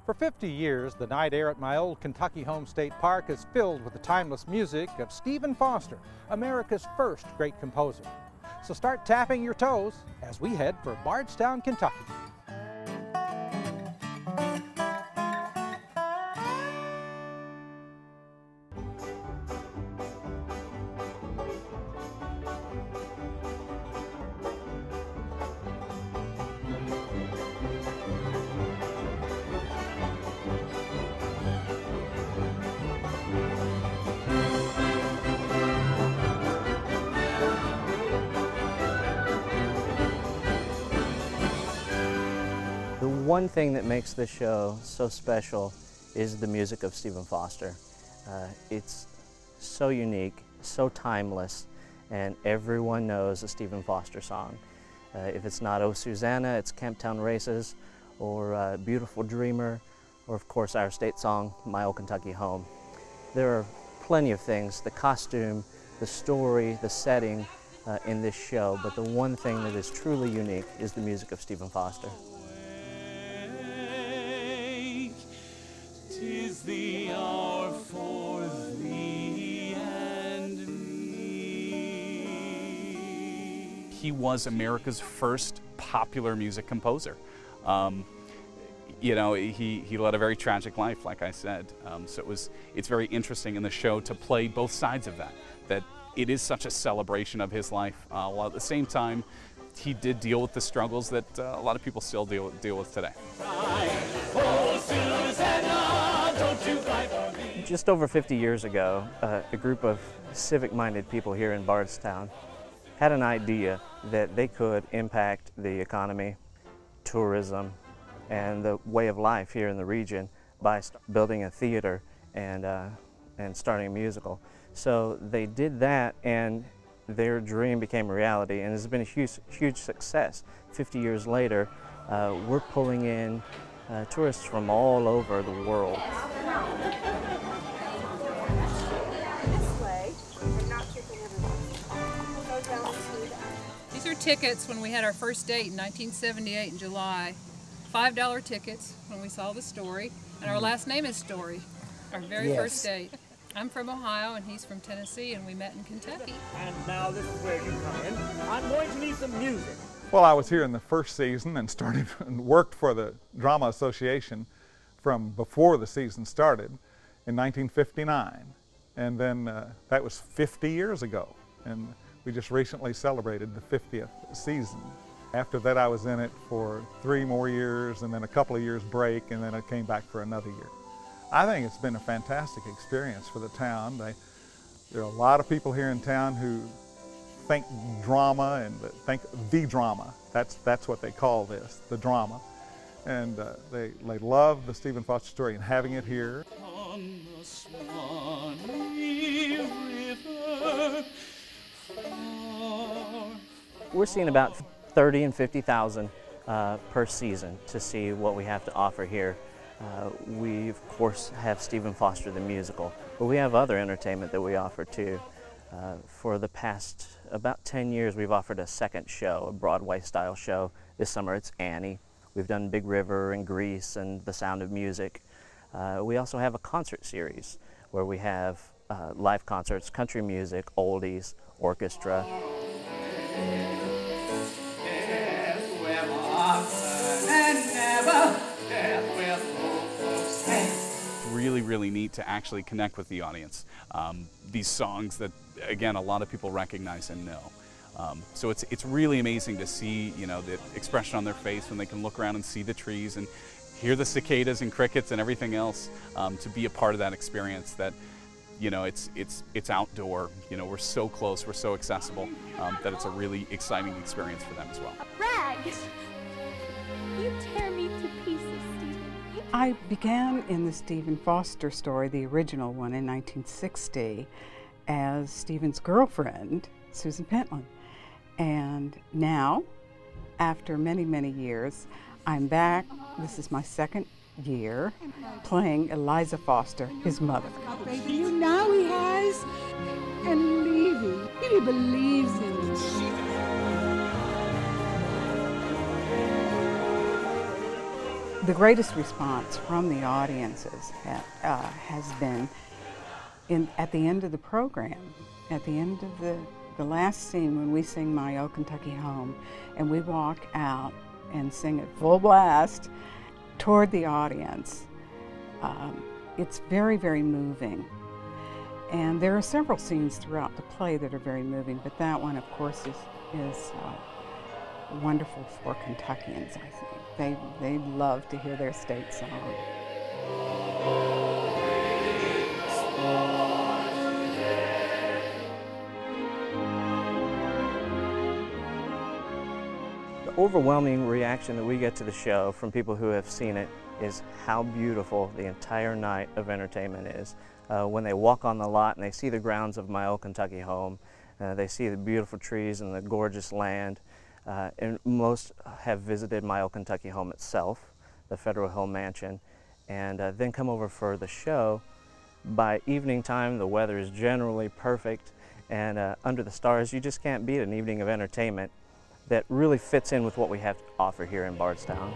For 50 years, the night air at my old Kentucky home state park is filled with the timeless music of Stephen Foster, America's first great composer. So start tapping your toes as we head for Bardstown, Kentucky. The one thing that makes this show so special is the music of Stephen Foster. It's so unique, so timeless, and everyone knows a Stephen Foster song. If it's not "Oh Susanna," it's "Camptown Races," or "Beautiful Dreamer," or of course our state song, "My Old Kentucky Home." There are plenty of things, the costume, the story, the setting in this show, but the one thing that is truly unique is the music of Stephen Foster. 'Tis the hour for thee and me. He was America's first popular music composer. You know, he led a very tragic life, like I said. So it's very interesting in the show to play both sides of that. That it is such a celebration of his life, while at the same time, he did deal with the struggles that a lot of people still deal with today. Just over 50 years ago, a group of civic-minded people here in Bardstown had an idea that they could impact the economy, tourism, and the way of life here in the region by building a theater and starting a musical. So they did that, and their dream became a reality, and it's been a huge success. 50 years later, we're pulling in tourists from all over the world. These are tickets when we had our first date in 1978 in July. $5 tickets when we saw the story, and our last name is Story, our very first date. I'm from Ohio and he's from Tennessee, and we met in Kentucky. And now this is where you come in. I'm going to need some music. Well, I was here in the first season and started and worked for the Drama Association from before the season started in 1959. And then that was 50 years ago. And we just recently celebrated the 50th season. After that, I was in it for 3 more years and then a couple of years break, and then I came back for another year. I think it's been a fantastic experience for the town. There are a lot of people here in town who think drama and think the drama. That's what they call this, the drama. And they love the Stephen Foster story and having it here. On the Swanee River, We're seeing about 30 and 50,000 per season to see what we have to offer here. We, of course, have Stephen Foster the musical, but we have other entertainment that we offer too. For the past about 10 years, we've offered a second show, a Broadway-style show. This summer it's Annie. We've done Big River and Grease and The Sound of Music. We also have a concert series where we have live concerts, country music, oldies, orchestra. Really neat to actually connect with the audience. These songs that, again, a lot of people recognize and know. So it's really amazing to see, you know, the expression on their face when they can look around and see the trees and hear the cicadas and crickets and everything else. To be a part of that experience that, you know, it's outdoor. You know, we're so close, we're so accessible that it's a really exciting experience for them as well. Rag! You tear me to pieces, Stephen. I began in the Stephen Foster story, the original one in 1960, as Stephen's girlfriend, Susan Pentland. And now, after many, many years, I'm back. This is my second year playing Eliza Foster, his mother. Baby, you now he has. And Levy, he believes in you. The greatest response from the audiences has been at the end of the program, at the end of the last scene when we sing My Old Kentucky Home, and we walk out and sing it full blast toward the audience. It's very, very moving. And there are several scenes throughout the play that are very moving, but that one, of course, is wonderful for Kentuckians, I think. They love to hear their state song. The overwhelming reaction that we get to the show from people who have seen it is how beautiful the entire night of entertainment is. When they walk on the lot and they see the grounds of My Old Kentucky Home, they see the beautiful trees and the gorgeous land, and most have visited My Old Kentucky Home itself, the Federal Hill Mansion, and then come over for the show. By evening time, the weather is generally perfect, and under the stars, you just can't beat an evening of entertainment that really fits in with what we have to offer here in Bardstown.